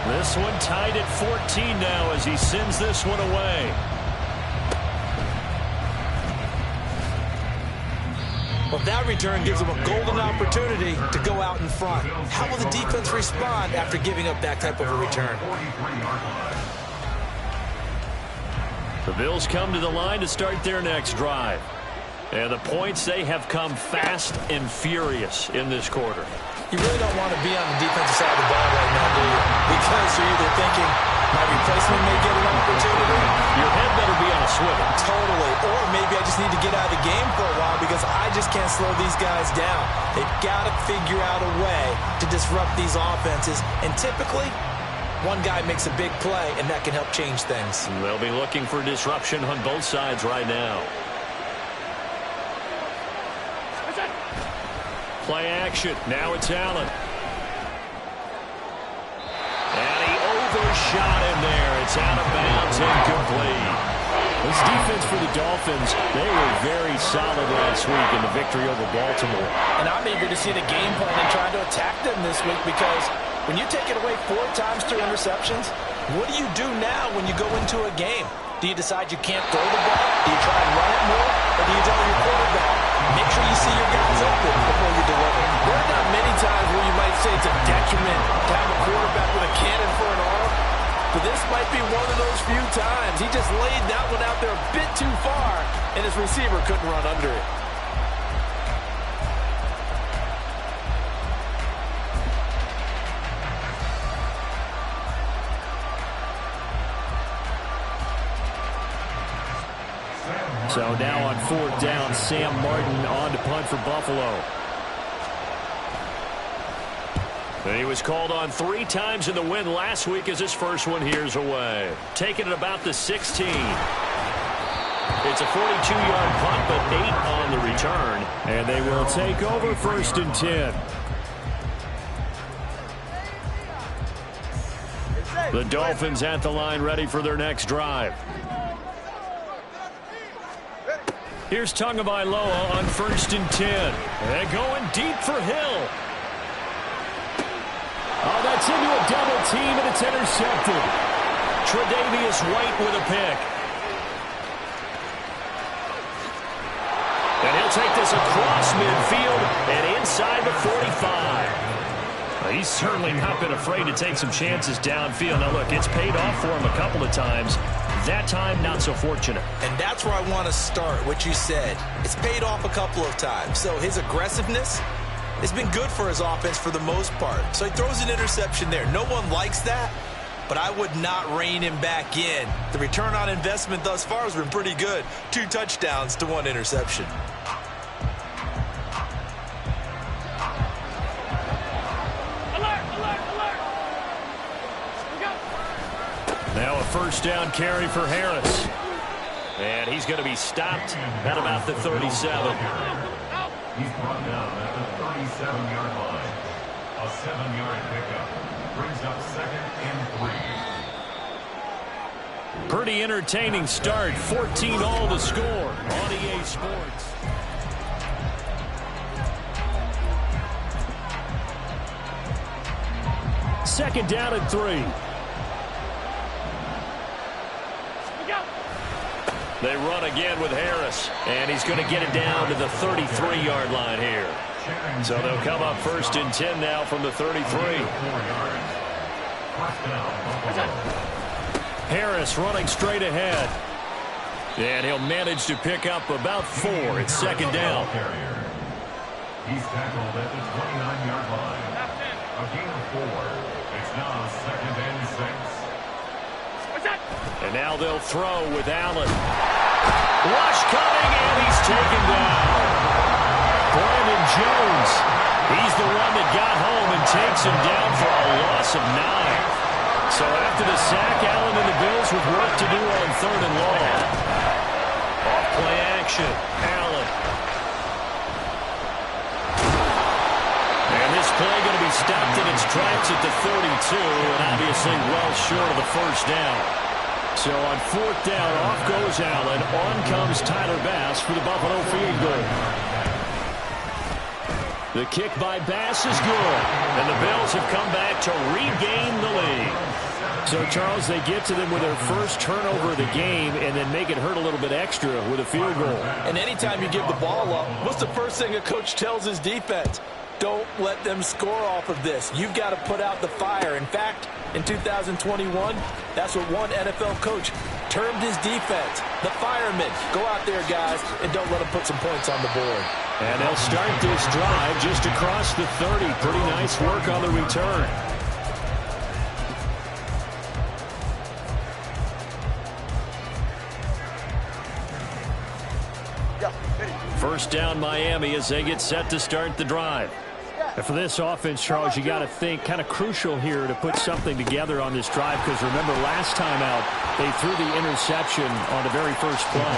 This one tied at 14 now as he sends this one away. Well, that return gives them a golden opportunity to go out in front. How will the defense respond after giving up that type of a return? The Bills come to the line to start their next drive. And the points, they have come fast and furious in this quarter. You really don't want to be on the defensive side of the ball right now, do you? Because you're either thinking, my replacement may get an opportunity. Your head better be on a swivel. Totally. Or maybe I just need to get out of the game for a while because I just can't slow these guys down. They've got to figure out a way to disrupt these offenses. And typically, one guy makes a big play, and that can help change things. They'll be looking for disruption on both sides right now. Play action. Now it's Allen. And he overshot him there. It's out of bounds, incomplete. This defense for the Dolphins, they were very solid last week in the victory over Baltimore. And I'm eager to see the game plan and try to attack them this week because when you take it away 4 times through interceptions, what do you do now when you go into a game? Do you decide you can't throw the ball? Do you try and run it more? Or do you tell your quarterback, make sure you see your guys open before you deliver? There are not many times where you might say it's a detriment to have a quarterback with a cannon for an arm. But this might be one of those few times. He just laid that one out there a bit too far, and his receiver couldn't run under it. So now on 4th down, Sam Martin on to punt for Buffalo. He was called on 3 times in the win last week as his first one here's away. Taking it about the 16. It's a 42-yard punt, but 8 on the return. And they will take over 1st and 10. The Dolphins at the line ready for their next drive. Here's Tagovailoa on 1st and 10. They're going deep for Hill. Oh, that's into a double team, and it's intercepted. Tre'Davious White with a pick. And he'll take this across midfield and inside the 45. He's certainly not been afraid to take some chances downfield. Now, look, it's paid off for him a couple of times. That time, not so fortunate. And that's where I want to start, what you said. It's paid off a couple of times. So his aggressiveness has been good for his offense for the most part. So he throws an interception there. No one likes that, but I would not rein him back in. The return on investment thus far has been pretty good. 2 touchdowns to 1 interception. Now a 1st down carry for Harris. And he's going to be stopped at about the 37. He's brought down at the 37-yard line. A 7-yard pickup brings up 2nd and 3. Pretty entertaining start. 14-all to score on EA Sports. Second down and 3. They run again with Harris, and he's going to get it down to the 33-yard line here. So they'll come up 1st and 10 now from the 33. Harris running straight ahead. And he'll manage to pick up about 4. It's 2nd down. He's tackled at the 29-yard line. A gain of 4. It's now 2nd and 6. And now they'll throw with Allen. Rush coming, and he's taken down. Brandon Jones, he's the one that got home and takes him down for a loss of 9. So after the sack, Allen and the Bills with work to do on 3rd and long. Off play action, Allen. And this play going to be stopped in its tracks at the 32, and obviously well short of the 1st down. So on 4th down, off goes Allen. On comes Tyler Bass for the Buffalo field goal. The kick by Bass is good. And the Bills have come back to regain the lead. So, Charles, they get to them with their first turnover of the game and then make it hurt a little bit extra with a field goal. And anytime you give the ball up, what's the first thing a coach tells his defense? Don't let them score off of this. You've got to put out the fire. In fact, in 2021, that's what one NFL coach termed his defense, the firemen. Go out there, guys, and don't let them put some points on the board. And they'll start this drive just across the 30. Pretty nice work on the return. First down, Miami, as they get set to start the drive. And for this offense, Charles, you got to think kind of crucial here to put something together on this drive, because remember last time out they threw the interception on the very first play.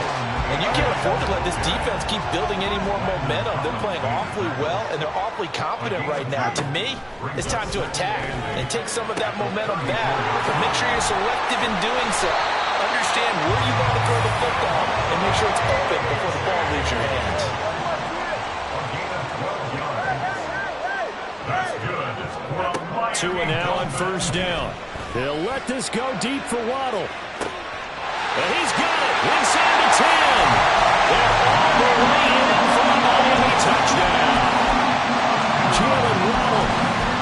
And you can't afford to let this defense keep building any more momentum. They're playing awfully well, and they're awfully confident right now. To me, it's time to attack and take some of that momentum back. But make sure you're selective in doing so. Understand where you want to throw the football and make sure it's open before the ball leaves your hands. Two and now on first down. They'll let this go deep for Waddle. And he's got it. Inside the 10. They're all the way in for a Miami touchdown. Jalen Waddle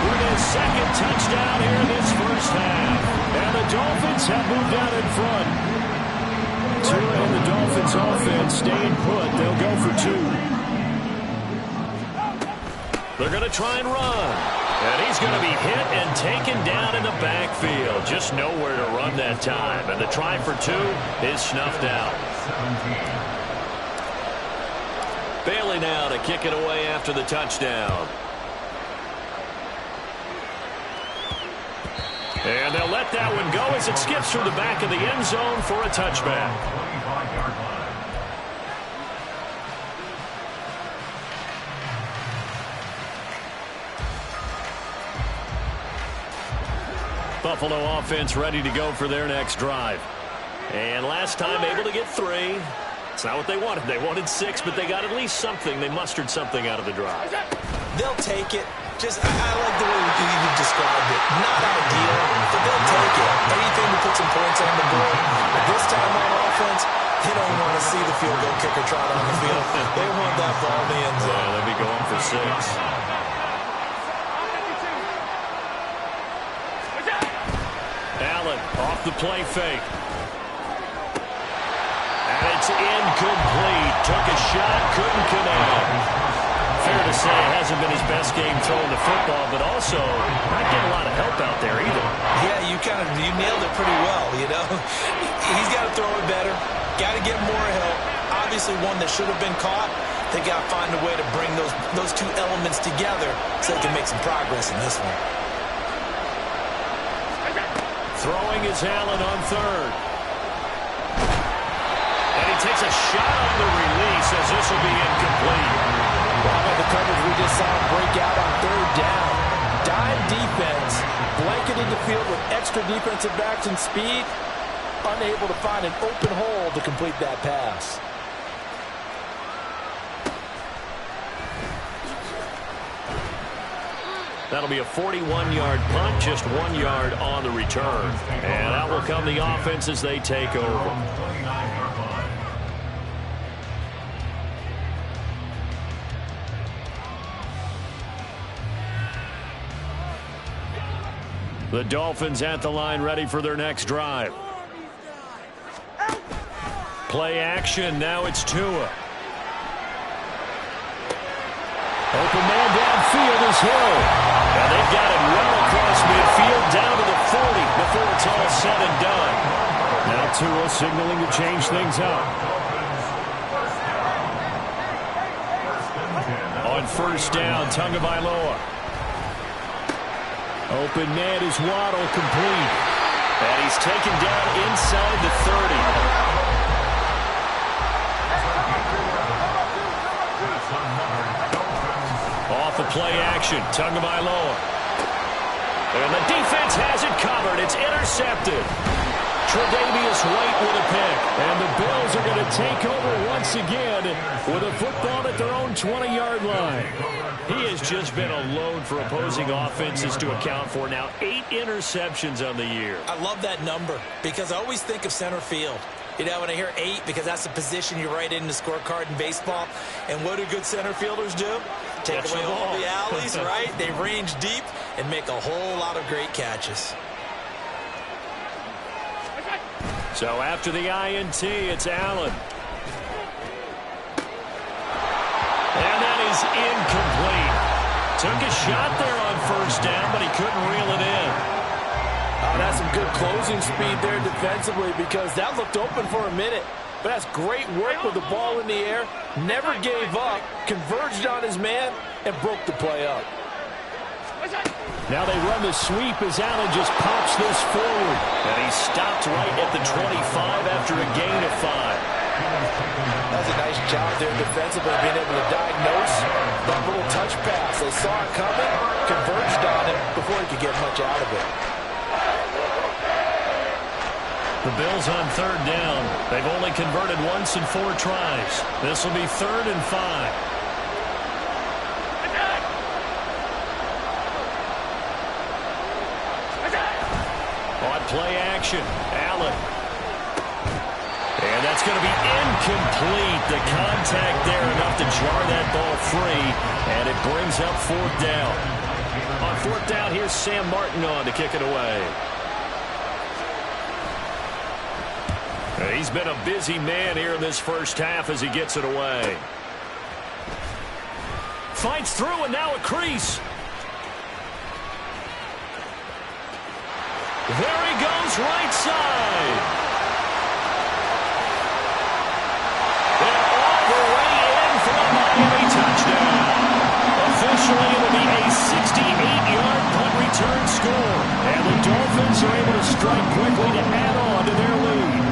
with his second touchdown here in this first half. And the Dolphins have moved out in front. Tua and the Dolphins offense staying put. They'll go for 2. They're going to try and run. And he's going to be hit and taken down in the backfield. Just nowhere to run that time. And the try for 2 is snuffed out. Bailey now to kick it away after the touchdown. And they'll let that one go as it skips through the back of the end zone for a touchback. Buffalo offense ready to go for their next drive. And last time able to get 3. It's not what they wanted. They wanted 6, but they got at least something. They mustered something out of the drive. They'll take it. Just, I like the way you described it. Not ideal, but they'll take it. Anything to put some points on the board. But this time on offense, they don't want to see the field goal kicker trot on the field. They want that ball in the end zone. Yeah, they'll be going for 6. Allen off the play fake. And it's incomplete. Took a shot, couldn't connect. Fair to say it hasn't been his best game throwing the football, but also not getting a lot of help out there either. Yeah, you nailed it pretty well, you know. He's got to throw it better. Got to get more help. Obviously one that should have been caught. They got to find a way to bring those two elements together so they can make some progress in this one. Throwing is Allen on 3rd. And he takes a shot on the release as this will be incomplete. Well, the coverage we just saw break out on 3rd down. Dime defense, blanketed the field with extra defensive backs and speed. Unable to find an open hole to complete that pass. That'll be a 41-yard punt, just 1 yard on the return. And out will come the offense as they take over. The Dolphins at the line ready for their next drive. Play action, now it's Tua. Open man downfield is Hill. And they've got it well across midfield down to the 40 before it's all said and done. Now Tua signaling to change things up. On first down, Tagovailoa. Open man is Waddle, complete. And he's taken down inside the 30. Off the play action, Tagovailoa. And the defense has it covered. It's intercepted. Tre'Davious White with a pick. And the Bills are going to take over once again with a football at their own 20-yard line. He has just been a load for opposing offenses to account for. Now 8 interceptions on the year. I love that number because I always think of center field. You know, when I hear 8, because that's the position you write in the scorecard in baseball. And what do good center fielders do? Take away all the alleys, right? They range deep and make a whole lot of great catches. So after the INT, it's Allen. And that is incomplete. Took a shot there on first down, but he couldn't reel it in. Oh, that's some good closing speed there defensively because that looked open for a minute. But that's great work with the ball in the air. Never gave up, converged on his man, and broke the play up. Now they run the sweep as Allen just pops this forward. And he stopped right at the 25 after a gain of 5. That was a nice job there defensively, being able to diagnose that little touch pass. They saw it coming, converged on him before he could get much out of it. The Bills on third down. They've only converted once in 4 tries. This will be 3rd and 5. Play action. Allen. And that's going to be incomplete. The contact there enough to jar that ball free. And it brings up 4th down. On 4th down, here's Sam Martin on to kick it away. He's been a busy man here in this first half as he gets it away. Fights through and now a crease. There he goes, right side. And all the way in for a Miami touchdown. Officially, it will be a 68-yard punt return score. And the Dolphins are able to strike quickly to add on to their lead.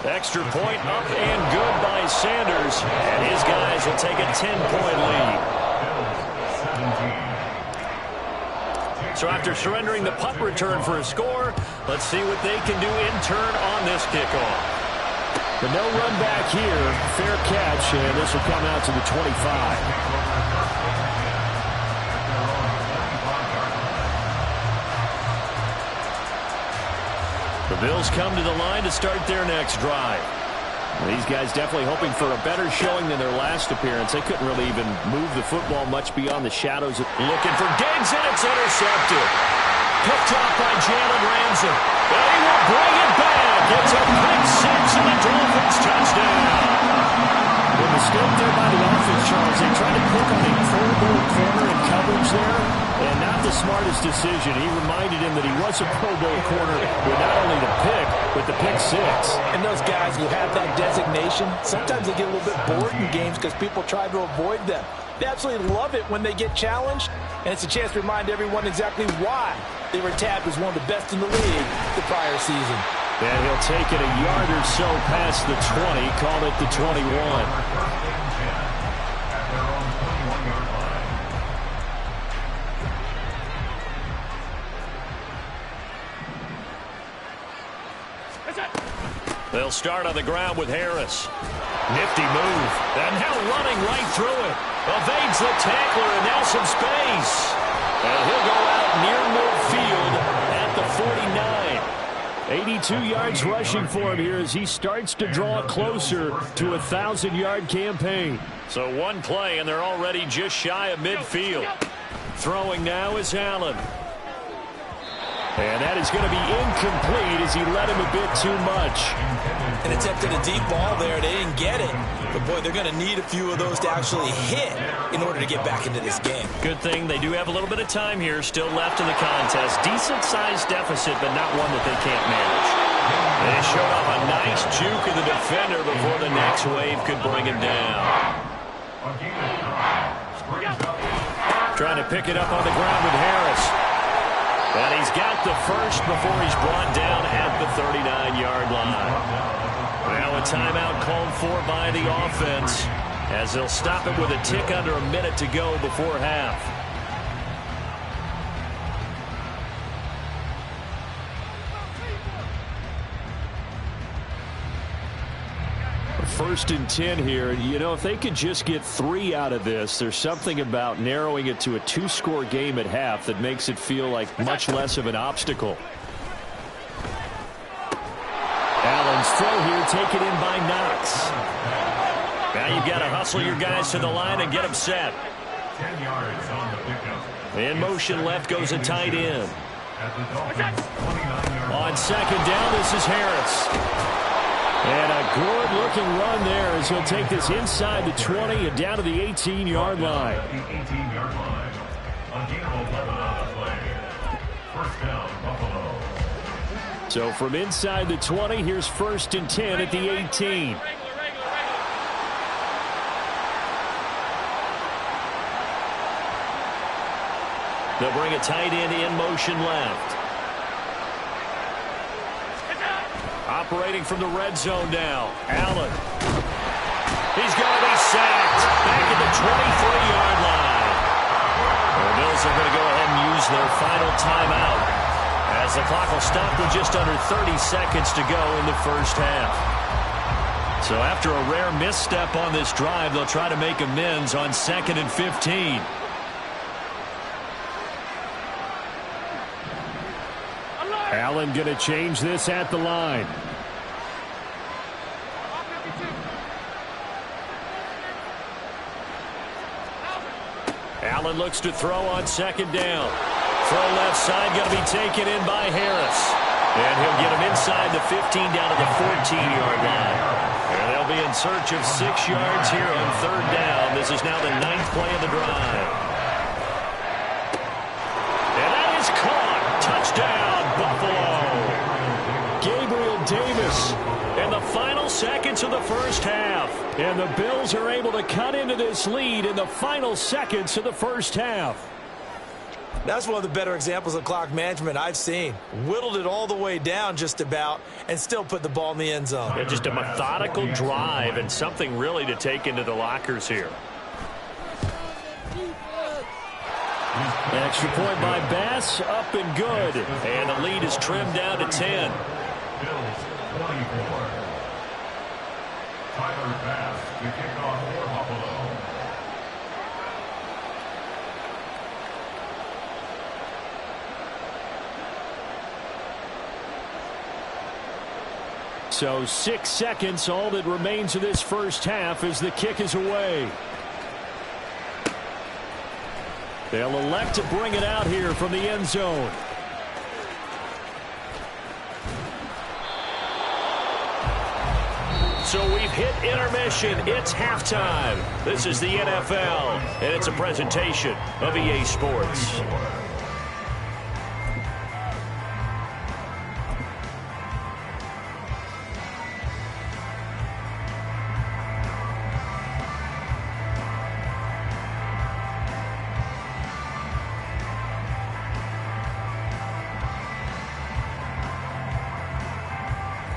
Extra point up and good by Sanders. And his guys will take a 10-point lead. So after surrendering the punt return for a score, let's see what they can do in turn on this kickoff. The no run back here, fair catch, and this will come out to the 25. The Bills come to the line to start their next drive. These guys definitely hoping for a better showing than their last appearance. They couldn't really even move the football much beyond the shadows. Looking for Diggs, and it's intercepted. Picked off by Jalen Ramsey. And he will bring it back. It's a pick 6 and the Dolphins touchdown. The mistake there by the offense, Charles. They tried to click on a Pro Bowl corner in coverage there, and not the smartest decision. He reminded him that he was a Pro Bowl corner with not only the pick, but the pick 6. And those guys who have that designation, sometimes they get a little bit bored in games because people try to avoid them. They absolutely love it when they get challenged, and it's a chance to remind everyone exactly why they were tabbed as one of the best in the league the prior season. And he'll take it a yard or so past the 20, call it the 21. They'll start on the ground with Harris. Nifty move. And now running right through it. Evades the tackler and now some space. And he'll go out near midfield at the 49. 82 yards rushing for him here as he starts to draw closer to a 1,000-yard campaign. So one play and they're already just shy of midfield. Throwing now is Allen. And that is going to be incomplete as he led him a bit too much. And attempted a deep ball there. They didn't get it. But, boy, they're going to need a few of those to actually hit in order to get back into this game. Good thing they do have a little bit of time here still left in the contest. Decent-sized deficit, but not one that they can't manage. They showed off a nice juke of the defender before the next wave could bring him down. Trying to pick it up on the ground with Harris. And he's got the first before he's brought down at the 39-yard line. Now a timeout called for by the offense as they'll stop it with a tick under a minute to go before half. 1st and 10 here. You know, if they could just get 3 out of this, there's something about narrowing it to a 2-score game at half that makes it feel like much less of an obstacle. Allen's throw here taken in by Knox. Now you've got to hustle your guys to the line and get them set. 10 yards on the pickup. In motion left goes a tight end. At the Dolphins' 29-yard line. On 2nd down, this is Harris. And a good-looking run there as he'll take this inside the 20 and down to the 18-yard line. At the 18-yard line. A gain of 11 on the play. 1st down, Buffalo. So from inside the 20, here's 1st and 10 at the 18. They'll bring a tight end in motion left. Operating from the red zone now. Allen. He's going to be sacked. Back at the 23-yard line. The Bills are going to go ahead and use their final timeout, as the clock will stop with just under 30 seconds to go in the 1st half. So after a rare misstep on this drive, they'll try to make amends on 2nd and 15. Allen going to change this at the line. Allen looks to throw on 2nd down. Throw left side going to be taken in by Harris. And he'll get him inside the 15 down to the 14-yard line. And they'll be in search of 6 yards here on 3rd down. This is now the 9th play of the drive. And that is caught. Touchdown, Buffalo. Gabriel Davis in the final seconds of the 1st half. And the Bills are able to cut into this lead in the final seconds of the 1st half. That's one of the better examples of clock management I've seen. Whittled it all the way down just about and still put the ball in the end zone. Yeah, just a methodical drive and something really to take into the lockers here. Extra point by Bass, up and good. And the lead is trimmed down to 10. Bills 24. Tyler Bass to kick off for Buffalo. So 6 seconds, all that remains of this 1st half as the kick is away. They'll elect to bring it out here from the end zone. So we've hit intermission. It's halftime. This is the NFL, and it's a presentation of EA Sports.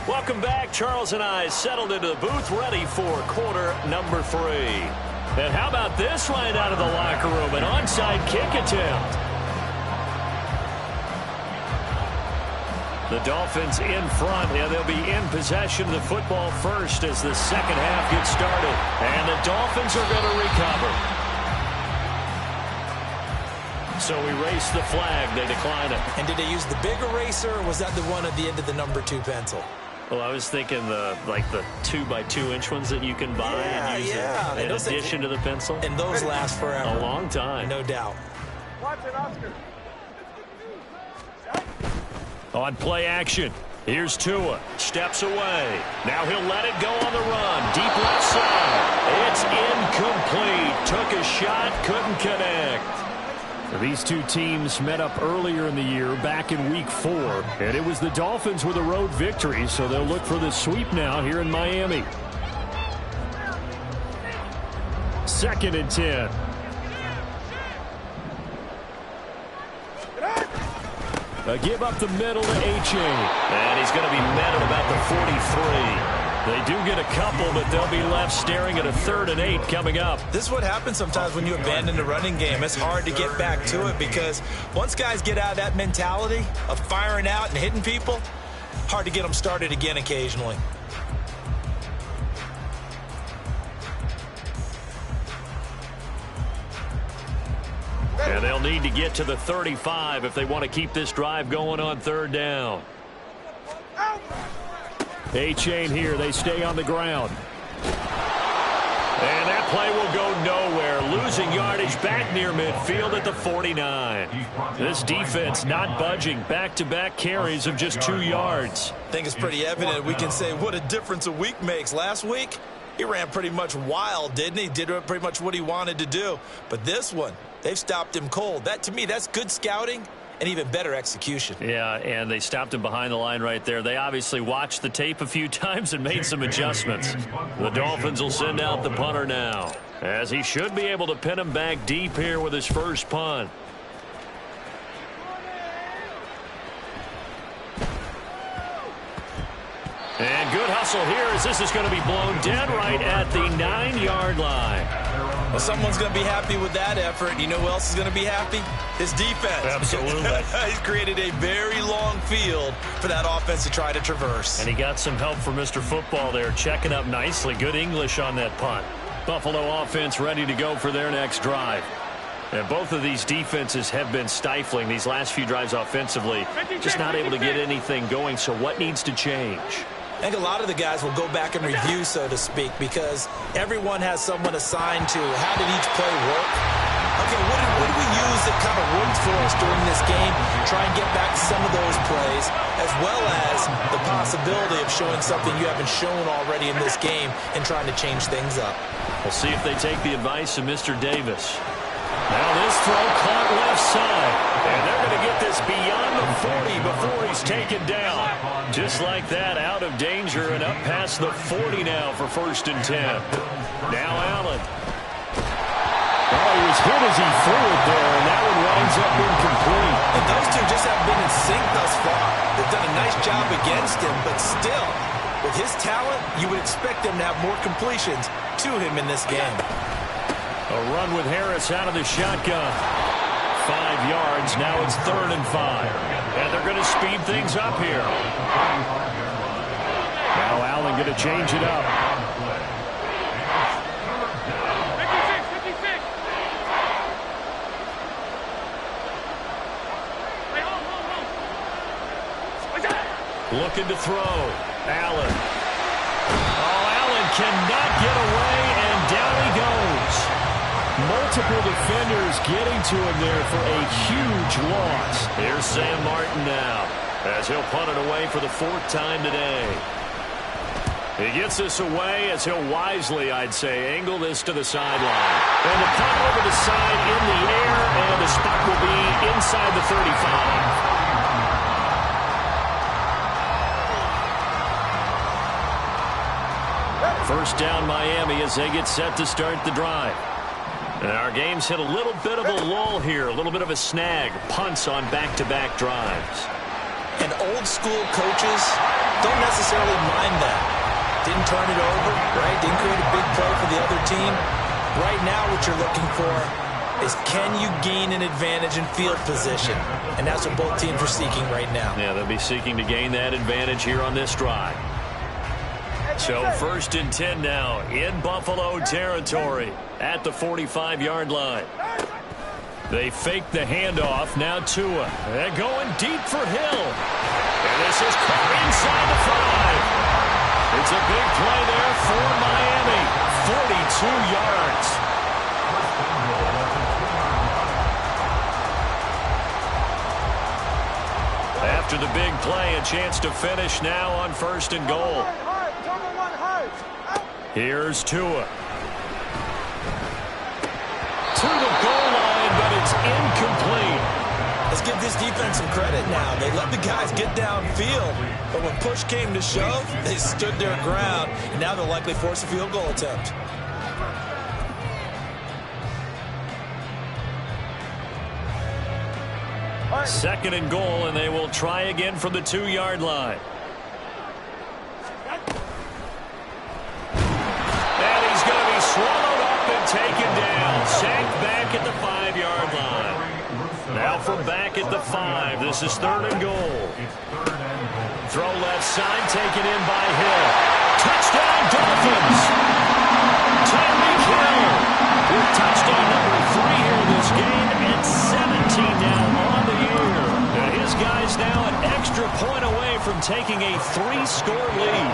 Welcome back. Charles and I settled into the booth, ready for quarter number 3. And how about this right out of the locker room? An onside kick attempt. The Dolphins in front. Yeah, they'll be in possession of the football first as the 2nd half gets started. And the Dolphins are going to recover. So we race the flag. They decline it. And did they use the big eraser, or was that the one at the end of the number 2 pencil? Well, I was thinking the 2x2-inch ones that you can buy and use in addition to the pencil. And those last forever. A long time. No doubt. Watch it, Oscar. On play action, here's Tua. Steps away. Now he'll let it go on the run. Deep left side. It's incomplete. Took a shot, couldn't connect. These two teams met up earlier in the year, back in Week 4, and it was the Dolphins with a road victory, so they'll look for the sweep now here in Miami. 2nd and 10. A give up the middle to H.A. And he's going to be met at about the 43. They do get a couple, but they'll be left staring at a 3rd and 8 coming up. This is what happens sometimes when you abandon the running game. It's hard to get back to it because once guys get out of that mentality of firing out and hitting people, hard to get them started again occasionally. And they'll need to get to the 35 if they want to keep this drive going on third down. A-chain here. They stay on the ground. And that play will go nowhere. Losing yardage back near midfield at the 49. This defense not budging. Back-to-back carries of just 2 yards. I think it's pretty evident. We can say what a difference a week makes. Last week, he ran pretty much wild, didn't he? Did pretty much what he wanted to do. But this one, they've stopped him cold. That, to me, that's good scouting and even better execution. Yeah, and they stopped him behind the line right there. They obviously watched the tape a few times and made some adjustments. The Dolphins will send out the punter now, as he should be able to pin him back deep here with his first punt. And good hustle here as this is going to be blown dead right at the 9-yard line. Well, someone's going to be happy with that effort. You know who else is going to be happy? His defense. Absolutely. He's created a very long field for that offense to try to traverse. And he got some help from Mr. Football there, checking up nicely. Good English on that punt. Buffalo offense ready to go for their next drive. And both of these defenses have been stifling these last few drives offensively. Just not able to get anything going, so what needs to change? I think a lot of the guys will go back and review, so to speak, because everyone has someone assigned to how did each play work. Okay, what did we use that kind of worked for us during this game? Try and get back some of those plays, as well as the possibility of showing something you haven't shown already in this game and trying to change things up. We'll see if they take the advice of Mr. Davis. Now this throw caught left side. And they're going to get this beyond the 40 before he's taken down. Just like that, out of danger and up past the 40 now for 1st and 10. Now Allen. Oh, he was hit as he threw it there, and that one winds up incomplete. And those two just haven't been in sync thus far. They've done a nice job against him, but still, with his talent, you would expect them to have more completions to him in this game. A run with Harris out of the shotgun. 5 yards. Now it's 3rd and 5. And they're going to speed things up here. Now Allen going to change it up. Looking to throw. Allen. Oh, Allen cannot get away, and down he goes. Multiple defenders getting to him there for a huge loss. Here's Sam Martin now, as he'll punt it away for the 4th time today. He gets this away as he'll wisely, I'd say, angle this to the sideline. And the punt over the side in the air, and the spot will be inside the 35. First down Miami as they get set to start the drive. And our game's hit a little bit of a lull here, a little bit of a snag. Punts on back-to-back drives. And old school coaches don't necessarily mind that. Didn't turn it over, right? Didn't create a big play for the other team. Right now what you're looking for is can you gain an advantage in field position? And that's what both teams are seeking right now. Yeah, they'll be seeking to gain that advantage here on this drive. So 1st and 10 now in Buffalo territory at the 45-yard line. They fake the handoff. Now Tua. They're going deep for Hill. And this is caught inside the 5. It's a big play there for Miami. 42 yards. After the big play, a chance to finish now on 1st and goal. Here's Tua. To the goal line, but it's incomplete. Let's give this defense some credit now. They let the guys get downfield, but when push came to shove, they stood their ground, and now they'll likely force a field goal attempt. Second and goal, and they will try again from the 2-yard line. And he's going to be swallowed up and taken down. Sacked back at the 5-yard line. Now from back at the 5, this is 3rd and goal. Throw left side, taken in by Hill. Touchdown, Dolphins! Tyreek Hill with touchdown number 3 here this game, and taking a 3-score lead.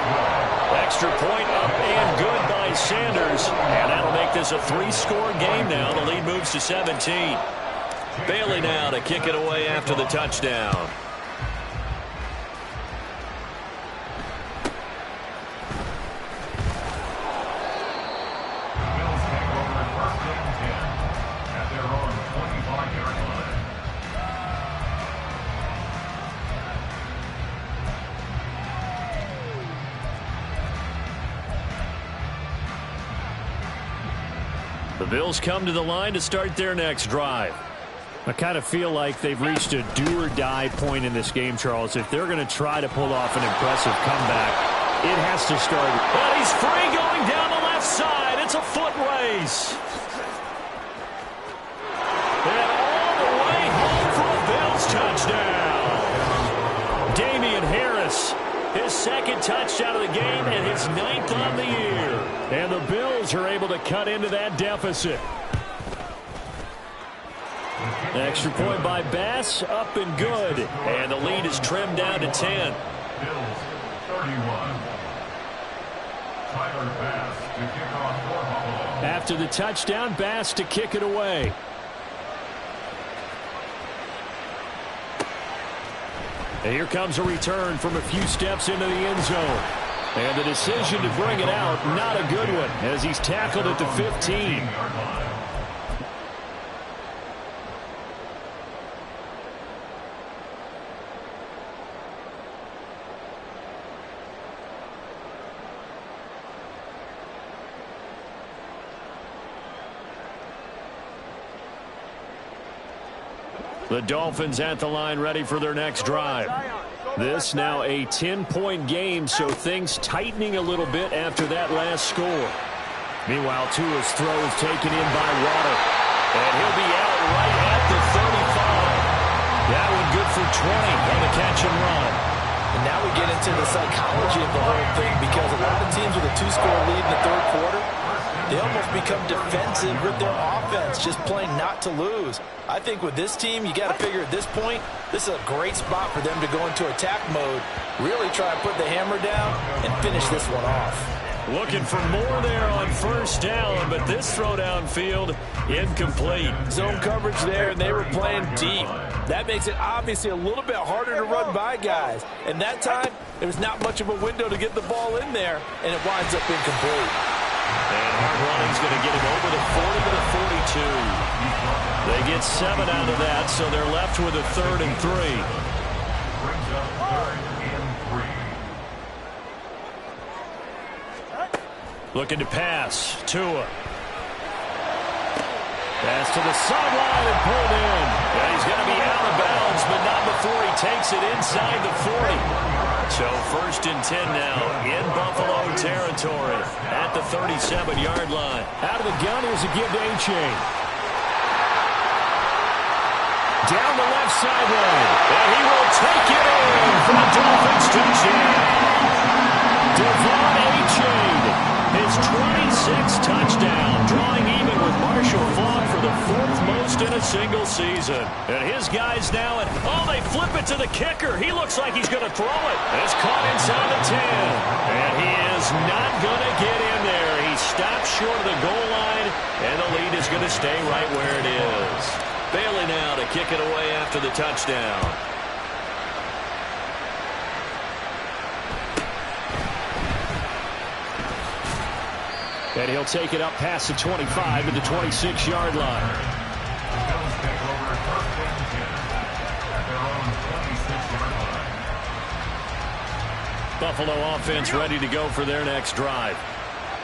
Extra point up and good by Sanders. And that'll make this a 3-score game now. The lead moves to 17. Bailey now to kick it away after the touchdown. The Bills come to the line to start their next drive. I kind of feel like they've reached a do-or-die point in this game, Charles. If they're going to try to pull off an impressive comeback, it has to start. And he's free going down the left side. It's a foot race. And all the way home for a Bills touchdown. Damian Harris, his second touchdown of the game and his 9th on the year. And the Bills are able to cut into that deficit. Extra point by Bass, up and good. And the lead is trimmed down to 10. Bills 31. Tyler Bass to kick off for Buffalo. After the touchdown, Bass to kick it away. And here comes a return from a few steps into the end zone. And the decision to bring it out, not a good one, as he's tackled at the 15. The Dolphins at the line ready for their next drive. This now a 10-point game, so things tightening a little bit after that last score. Meanwhile, Tua's throw is taken in by Water. And he'll be out right at the 35. That one good for 20 on the catch and run. And now we get into the psychology of the whole thing, because a lot of teams with a 2-score lead in the third quarter, they almost become defensive with their offense, just playing not to lose. I think with this team, you got to figure at this point, this is a great spot for them to go into attack mode, really try to put the hammer down and finish this one off. Looking for more there on first down, but this throw downfield incomplete. Zone coverage there, and they were playing deep. That makes it obviously a little bit harder to run by guys. And that time, there was not much of a window to get the ball in there, and it winds up incomplete. And hard running's going to get him over the 40 to the 42. They get 7 out of that, so they're left with a 3rd and 3. Brings up 3rd and 3. Looking to pass. Tua. Pass to the sideline and pulled in. And he's going to be out of bounds, but not before he takes it inside the 40. So 1st and 10 now in Buffalo territory at the 37-yard line. Out of the gun, here's a give to A-Chain. Down the left sideline. And he will take it in for the Dolphins touchdown. Devon A-Chain, his 26th touchdown, drawing even with Marshall Faulk for the 4th most in a single season. And his guys now, they flip it to the kicker. He looks like he's going to throw it. It's caught inside the 10. And he is not going to get in there. He stops short of the goal line, and the lead is going to stay right where it is. Bailey now to kick it away after the touchdown. And he'll take it up past the 25 to the 26-yard line. Bills take over 1st and 10 at their own 26-yard line. Buffalo offense ready to go for their next drive.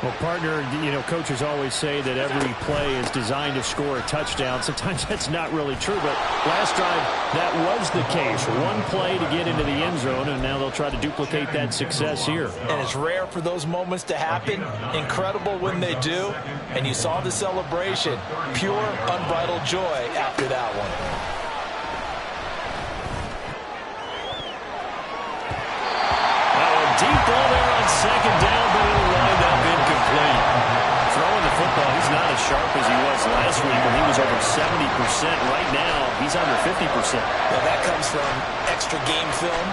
Well, partner, coaches always say that every play is designed to score a touchdown. Sometimes that's not really true, but last drive, that was the case. One play to get into the end zone, and now they'll try to duplicate that success here. And it's rare for those moments to happen. Incredible when they do. And you saw the celebration. Pure, unbridled joy after that one. Deep ball there on 2nd down, but it'll wind up incomplete. Throwing the football, he's not as sharp as he was last week when he was over 70%. Right now, he's under 50%. Well, that comes from extra game film,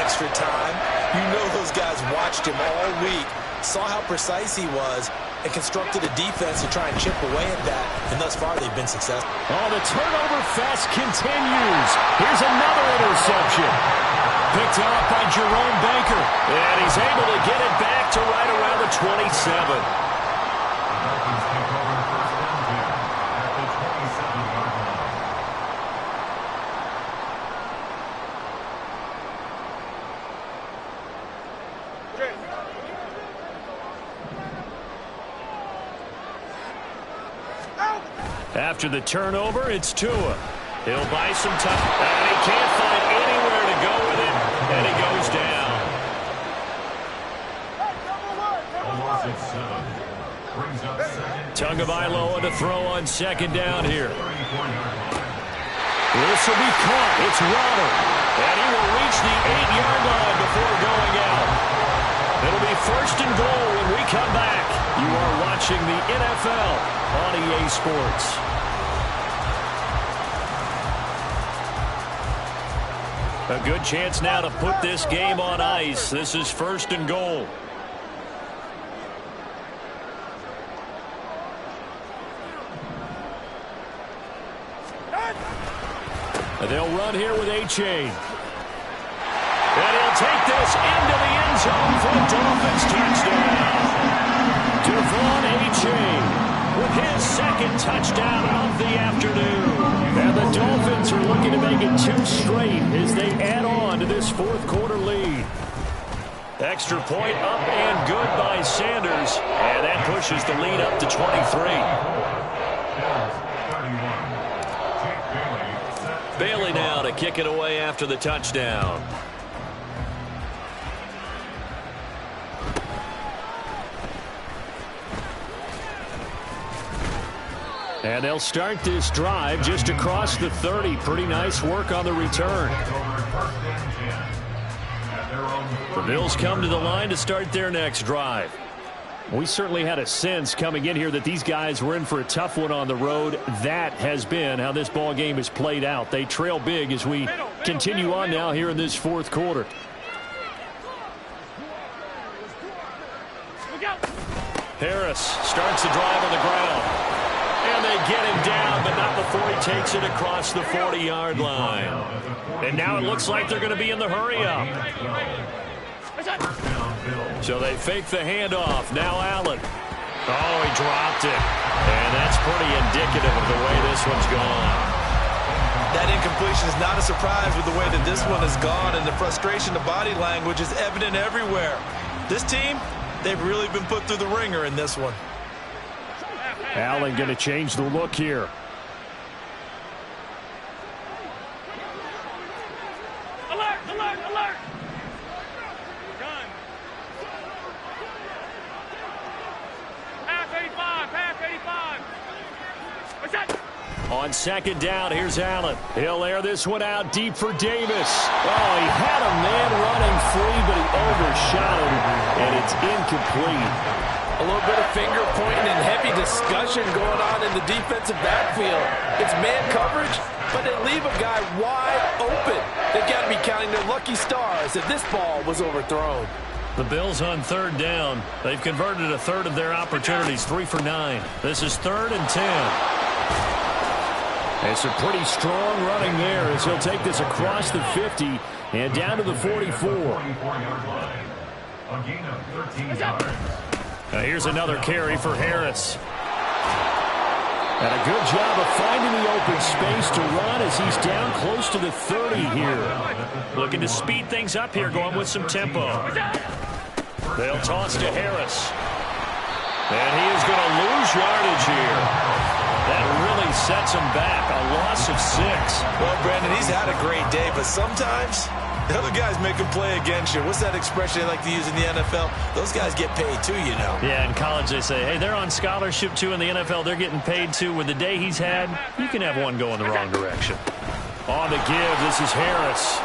extra time. You know those guys watched him all week, saw how precise he was, and constructed a defense to try and chip away at that, and thus far they've been successful. Oh, the turnover fest continues. Here's another interception. Picked off by Jerome Baker, and he's able to get it back to right around the 27. Dolphins take over first and 10 at the 27-yard line. After the turnover, it's Tua. He'll buy some time, and he can't find anywhere to go with it, and he goes down. A loss of 7. Brings up second. Tagovailoa to throw on second down here. 34-yard line. This will be caught. It's Rodder, and he will reach the 8-yard line before going out. It'll be first and goal when we come back. You are watching the NFL on EA Sports. A good chance now to put this game on ice. This is first and goal. They'll run here with A-Chain. And he'll take this into the end zone for a Dolphins touchdown. Devon A-Chain with his second touchdown of the afternoon. And the Dolphins are looking to make it 2 straight as they add on to this fourth quarter lead. Extra point up and good by Sanders. And that pushes the lead up to 23. Bailey now to kick it away after the touchdown. And they'll start this drive just across the 30. Pretty nice work on the return. The Bills come to the line to start their next drive. We certainly had a sense coming in here that these guys were in for a tough one on the road. That has been how this ball game has played out. They trail big as we continue on now here in this fourth quarter. Harris starts the drive on the ground. And they get him down, but not before he takes it across the 40-yard line. And now it looks like they're going to be in the hurry-up. So they fake the handoff. Now Allen. Oh, he dropped it. And that's pretty indicative of the way this one's gone. That incompletion is not a surprise with the way that this one has gone, and the frustration, the body language is evident everywhere. This team, they've really been put through the ringer in this one. Allen going to change the look here. Alert, alert, alert. Gun. Pass 85, pass 85. What's that? On second down, here's Allen. He'll air this one out deep for Davis. Oh, he had a man running free, but he overshot him, and it's incomplete. A little bit of finger pointing and heavy discussion going on in the defensive backfield. It's man coverage, but they leave a guy wide open. They've got to be counting their lucky stars that this ball was overthrown. The Bills on third down. They've converted a third of their opportunities, 3 for 9. This is 3rd and 10. It's a pretty strong running there as he'll take this across the 50 and down to the 44. A gain of 13 yards. Here's another carry for Harris. And a good job of finding the open space to run as he's down close to the 30 here. Looking to speed things up here, going with some tempo. They'll toss to Harris. And he is going to lose yardage here. That really sets him back. A loss of 6. Well, Brandon, he's had a great day, but sometimes the other guys make a play against you. What's that expression they like to use in the NFL? Those guys get paid too, you know. Yeah, in college they say, hey, they're on scholarship too. In the NFL, they're getting paid too. With the day he's had, you can have one going the wrong direction. On the give, this is Harris.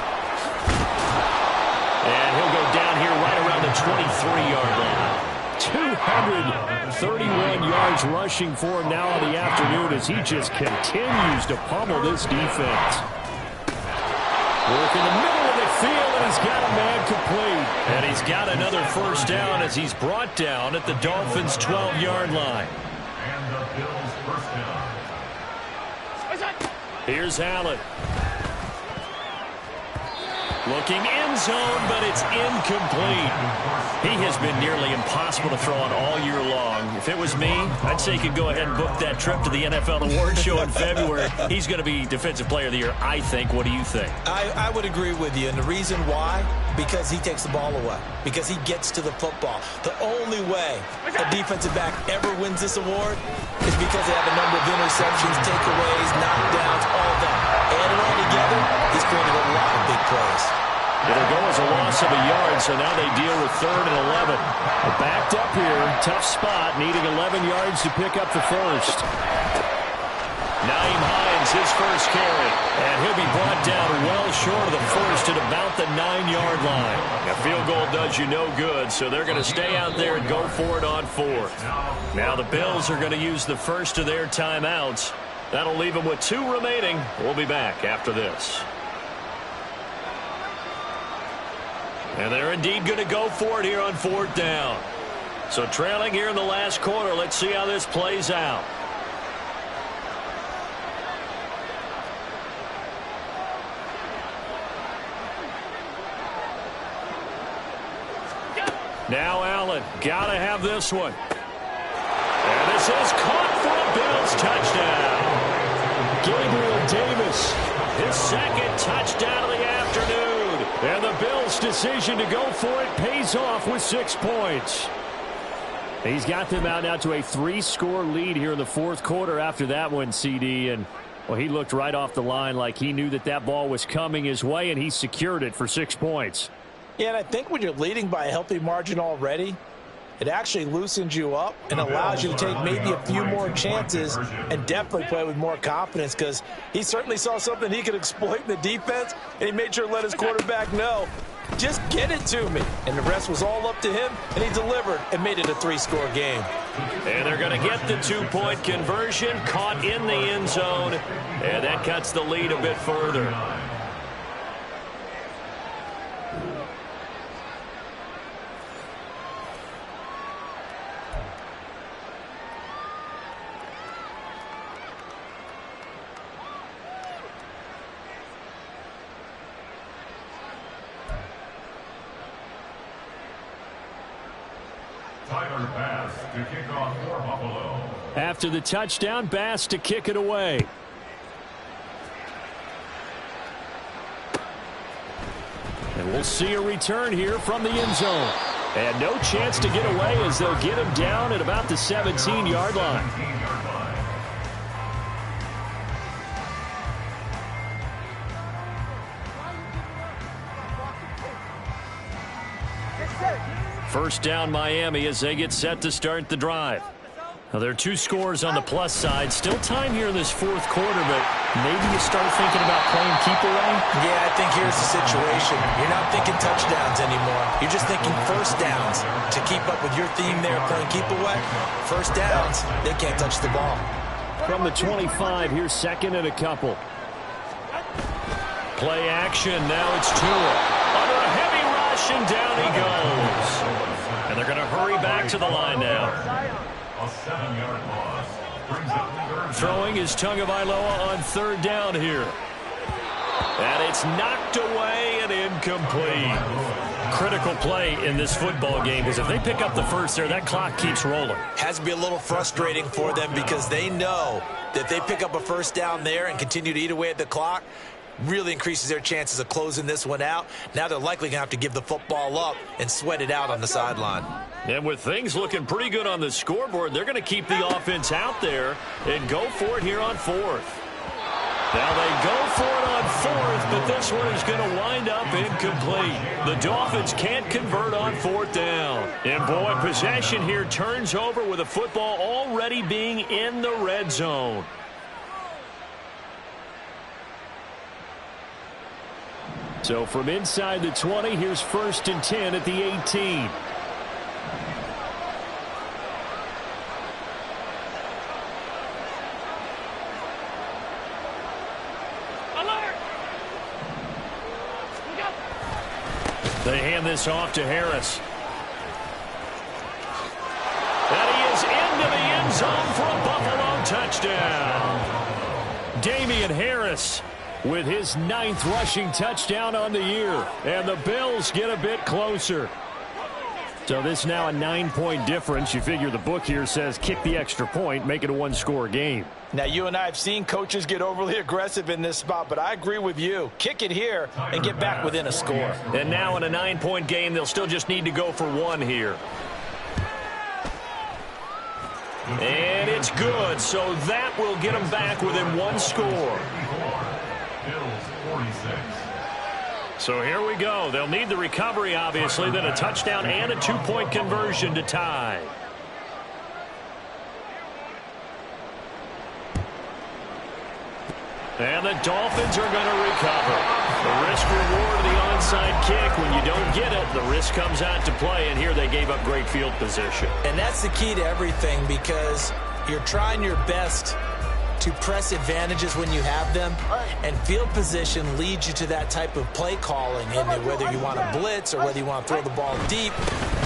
And he'll go down here right around the 23-yard line. 231 yards rushing for him now on the afternoon as he just continues to pummel this defense. Work in the middle to the field, and he's got a man complete. And he's got another first down as he's brought down at the Dolphins' 12-yard line. And the Bills' first down. Here's Allen. Looking end zone, but it's incomplete. He has been nearly impossible to throw on all year long. If it was me, I'd say he could go ahead and book that trip to the NFL Award Show in February. He's going to be Defensive Player of the Year, I think. What do you think? I would agree with you, and the reason why, because he takes the ball away, because he gets to the football. The only way a defensive back ever wins this award is because they have a number of interceptions, takeaways, knockdowns, all that. Add it all together, he's created a lot of big plays. It'll go as a loss of a yard, so now they deal with 3rd and 11. They're backed up here, tough spot, needing 11 yards to pick up the first. Naeem Hines, his first carry, and he'll be brought down well short of the first at about the 9-yard line. A field goal does you no good, so they're going to stay out there and go for it on 4th. Now the Bills are going to use the first of their timeouts. That'll leave them with 2 remaining. We'll be back after this. And they're indeed going to go for it here on 4th down. So trailing here in the last quarter, let's see how this plays out. Now Allen, gotta have this one. And this is caught for a Bills touchdown. Gabriel Davis, his second touchdown of the afternoon. And the Bills' decision to go for it pays off with 6 points. He's got them out now to a 3-score lead here in the 4th quarter after that one, CD. And, well, he looked right off the line like he knew that that ball was coming his way, and he secured it for 6 points. Yeah, and I think when you're leading by a healthy margin already, it actually loosens you up and allows you to take maybe a few more chances and definitely play with more confidence, because he certainly saw something he could exploit in the defense, and he made sure to let his quarterback know, just get it to me. And the rest was all up to him, and he delivered and made it a 3-score game. And they're going to get the 2-point conversion, caught in the end zone, and that cuts the lead a bit further. Bass to kick off for Buffalo. After the touchdown, Bass to kick it away. And we'll see a return here from the end zone. And no chance to get away as they'll get him down at about the 17-yard line. First down Miami as they get set to start the drive. Now, there are 2 scores on the plus side. Still time here in this 4th quarter, but maybe you start thinking about playing keep away? Yeah, I think here's the situation. You're not thinking touchdowns anymore. You're just thinking first downs. To keep up with your theme there, playing keep away, first downs, they can't touch the ball. From the 25, here's 2nd and a couple. Play action, now it's Tua. Under a heavy rush, and down he goes. And they're going to hurry back to the line now. A 7-yard loss brings up 3rd. Throwing is Tagovailoa on 3rd down here. And it's knocked away and incomplete. Critical play in this football game, because if they pick up the first there, that clock keeps rolling. Has to be a little frustrating for them, because they know that if they pick up a first down there and continue to eat away at the clock, really increases their chances of closing this one out. Now they're likely going to have to give the football up and sweat it out on the sideline. And with things looking pretty good on the scoreboard, they're going to keep the offense out there and go for it here on 4th. Now they go for it on 4th, but this one is going to wind up incomplete. The Dolphins can't convert on 4th down. And boy, possession here turns over with the football already being in the red zone. So from inside the 20, here's 1st and 10 at the 18. Alert! They hand this off to Harris. And he is into the end zone for a Buffalo touchdown. Damian Harris with his 9th rushing touchdown on the year. And the Bills get a bit closer. So this now a 9-point difference. You figure the book here says kick the extra point, make it a 1-score game. Now, you and I have seen coaches get overly aggressive in this spot, but I agree with you. Kick it here and get back within a score. And now in a 9-point game, they'll still just need to go for 1 here. And it's good, so that will get them back within 1 score. Bills 46. So here we go. They'll need the recovery, obviously, then a touchdown and a 2-point conversion to tie. And the Dolphins are going to recover. The risk-reward of the onside kick. When you don't get it, the risk comes out to play, and here they gave up great field position. And that's the key to everything, because you're trying your best to press advantages when you have them, and field position leads you to that type of play calling, and whether you want to blitz or whether you want to throw the ball deep,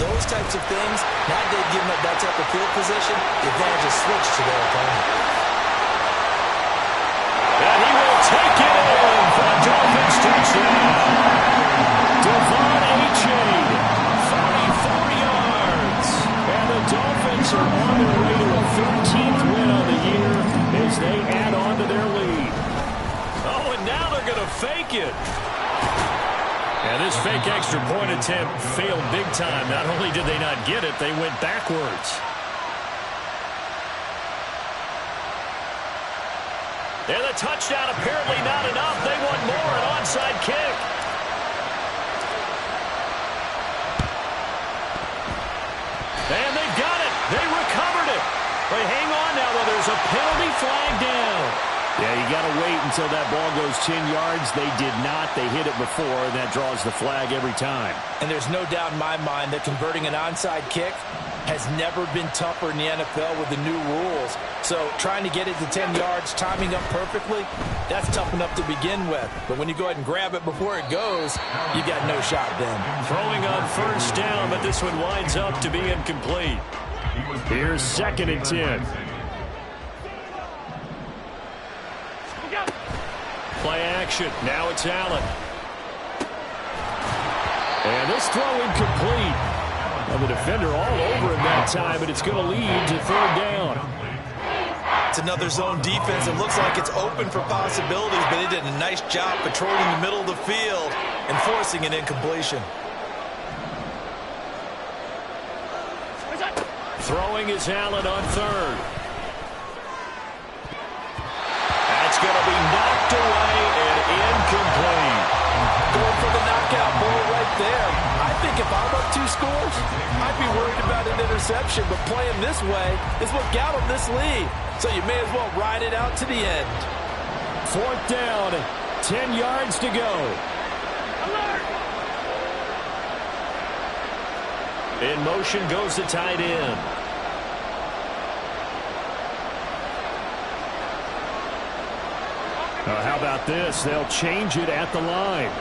those types of things. Now they've given up that type of field position, the advantage is switched to their opponent. And he will take it in for a Dolphins touchdown. Devon A-Chain, 44 yards. And the Dolphins are on their way to a 13th win on the year as they add on to their lead. Oh, and now they're going to fake it. And this fake extra point attempt failed big time. Not only did they not get it, they went backwards. And the touchdown apparently not enough. They want more, an onside kick. And they've got it. They recovered it. They hang on now, though. There's a penalty flag down. Yeah, you got to wait until that ball goes 10 yards. They did not. They hit it before, and that draws the flag every time. And there's no doubt in my mind that converting an onside kick has never been tougher in the NFL with the new rules. So trying to get it to 10 yards, timing up perfectly, that's tough enough to begin with. But when you go ahead and grab it before it goes, you got no shot then. Throwing on first down, but this one winds up to be incomplete. Here's 2nd and 10. Play action. Now it's Allen. And this throw incomplete. And the defender all over him that time, but it's going to lead to 3rd down. It's another zone defense. It looks like it's open for possibilities, but they did a nice job patrolling the middle of the field and forcing an incompletion. Throwing is Allen on 3rd. That's going to be knocked away and incomplete. Going for the knockout ball right there. I think if I'm up 2 scores, I'd be worried about an interception, but playing this way is what got them this lead. So you may as well ride it out to the end. 4th down, 10 yards to go. In motion goes the tight end. How about this? They'll change it at the line.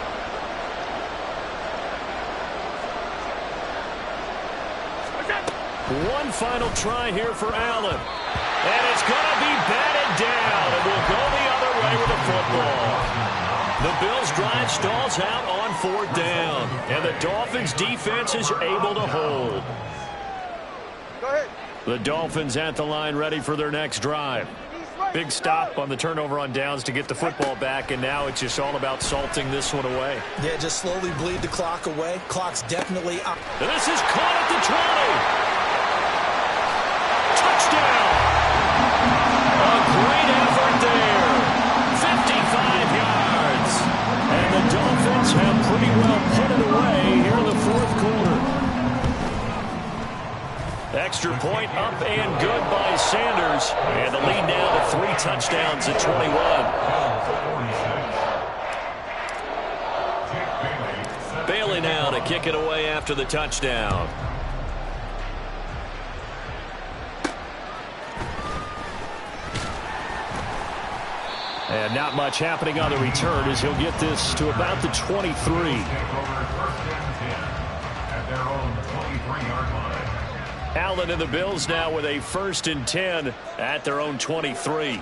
One final try here for Allen. And it's going to be batted down. And we'll go the other way with the football. The Bills' drive stalls out on 4th down. And the Dolphins' defense is able to hold. Go ahead. The Dolphins at the line ready for their next drive. Big stop on the turnover on downs to get the football back, and now it's just all about salting this one away. Yeah, just slowly bleed the clock away. Clock's definitely up. And this is caught at the 20. Touchdown! A great effort there. 55 yards. And the Dolphins have pretty well put it away here in the 4th quarter. Extra point up and good by Sanders. And the lead now to 3 touchdowns at 21. Bailey now to kick it away after the touchdown. And not much happening on the return as he'll get this to about the 23. Allen and the Bills now with a 1st and 10 at their own 23.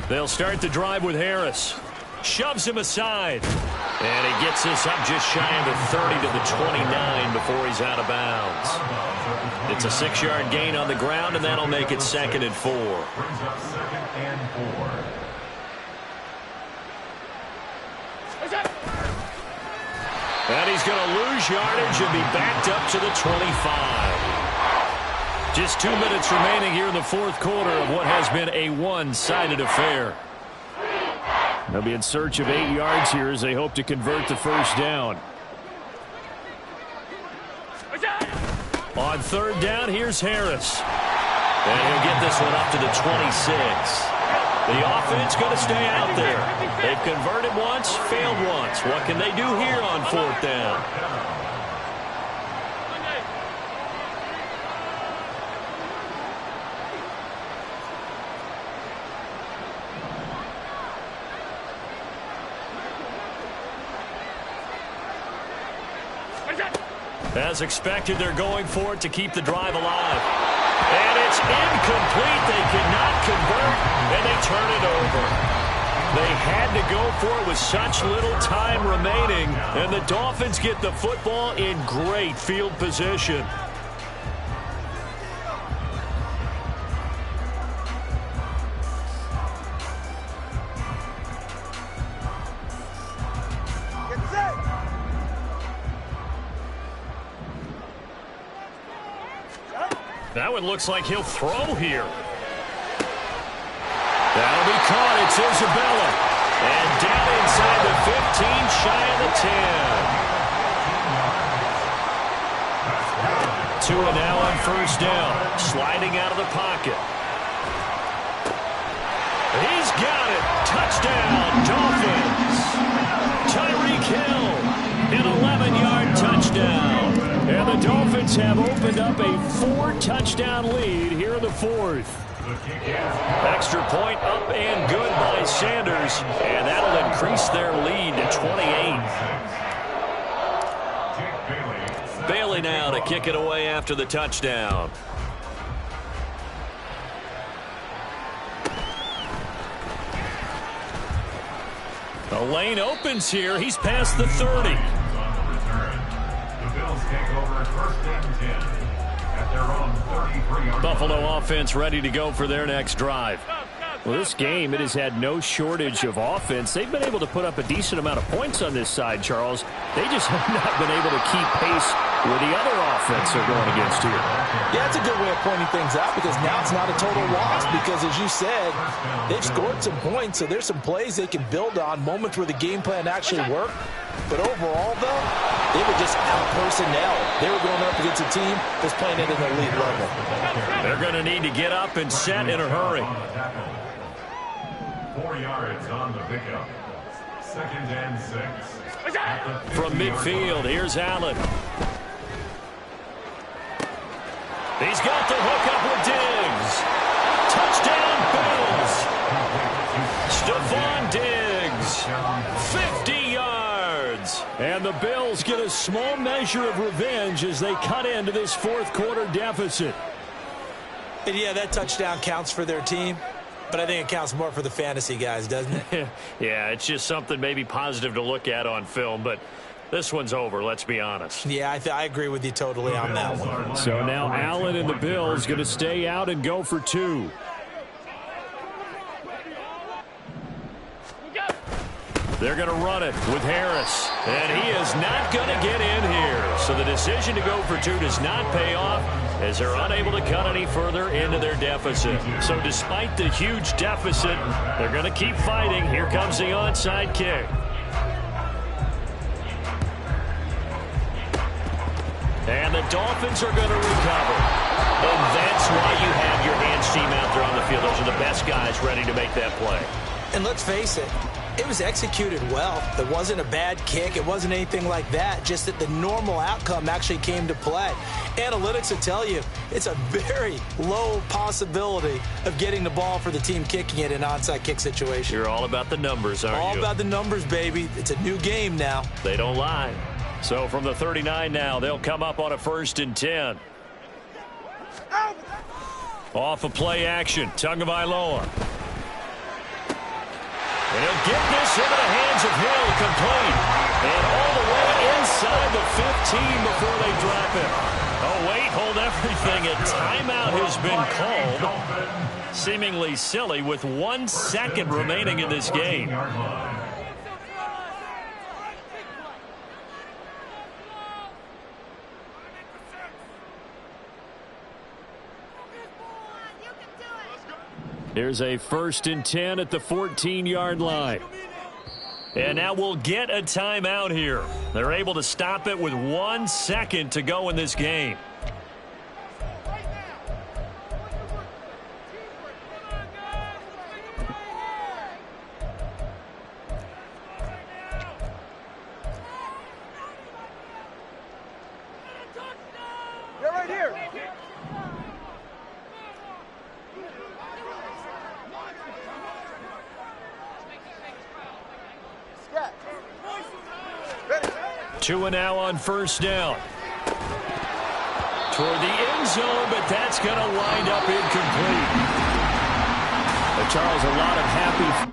They'll start the drive with Harris. Shoves him aside. And he gets this up just shy of the 30 to the 29 before he's out of bounds. It's a 6-yard gain on the ground, and that'll make it 2nd and 4. Brings up 2nd and 4. And he's going to lose yardage and be backed up to the 25. Just 2 minutes remaining here in the 4th quarter of what has been a one-sided affair. They'll be in search of 8 yards here as they hope to convert the 1st down. On 3rd down, here's Harris. And he'll get this one up to the 26. The offense going to stay out there. They've converted once, failed once. What can they do here on 4th down? As expected, they're going for it to keep the drive alive. And it's incomplete. They cannot convert, and they turn it over. They had to go for it with such little time remaining, and the Dolphins get the football in great field position. That one looks like he'll throw here. That'll be caught. It's Isabella. And down inside the 15, shy of the 10. Tua now on 1st down. Sliding out of the pocket. He's got it. Touchdown, Dolphins. Tyreek Hill, an 11-yard touchdown. And the Dolphins have opened up a 4-touchdown lead here in the 4th. Extra point up and good by Sanders. And that'll increase their lead to 28. Bailey now to kick it away after the touchdown. The lane opens here. He's past the 30. Buffalo offense ready to go for their next drive. Well, this game, it has had no shortage of offense. They've been able to put up a decent amount of points on this side, Charles. They just have not been able to keep pace with the other offense they're going against here. Yeah, it's a good way of pointing things out because now it's not a total loss because, as you said, they've scored some points, so there's some plays they can build on, moments where the game plan actually worked. But overall, though, they were just out-personnel. They were going up against a team that's playing at an elite level. They're going to need to get up and set in a hurry. 4 yards on the pickup. 2nd and 6. From midfield, here's Allen. He's got the hook up with Diggs. Touchdown, Bills. Stephon Diggs. 50 yards. And the Bills get a small measure of revenge as they cut into this 4th quarter deficit. And yeah, that touchdown counts for their team. But I think it counts more for the fantasy guys, doesn't it? Yeah, it's just something maybe positive to look at on film, but this one's over, let's be honest. Yeah, I agree with you totally on that one. So now Allen and the Bills going to stay out and go for 2. They're going to run it with Harris, and he is not going to get in here. So the decision to go for 2 does not pay off as they're unable to cut any further into their deficit. So despite the huge deficit, they're going to keep fighting. Here comes the onside kick. And the Dolphins are going to recover. And that's why you have your hands team out there on the field. Those are the best guys ready to make that play. And let's face it, it was executed well. It wasn't a bad kick. It wasn't anything like that, just that the normal outcome actually came to play. Analytics will tell you it's a very low possibility of getting the ball for the team kicking it in an onside kick situation. You're all about the numbers, aren't you? All about the numbers, baby. It's a new game now. They don't lie. So from the 39 now, they'll come up on a 1st and 10. Off of play action, Tagovailoa. And he'll get this into the hands of Hill, complete. And all the way inside the 15 before they drop it. Oh, wait, hold everything. A timeout has been called. Seemingly silly with 1 second remaining in this game. Here's a 1st and 10 at the 14-yard line. And now we'll get a timeout here. They're able to stop it with 1 second to go in this game. They're right here. Tua now on 1st down. Toward the end zone, but that's going to wind up incomplete. Charles, a lot of happy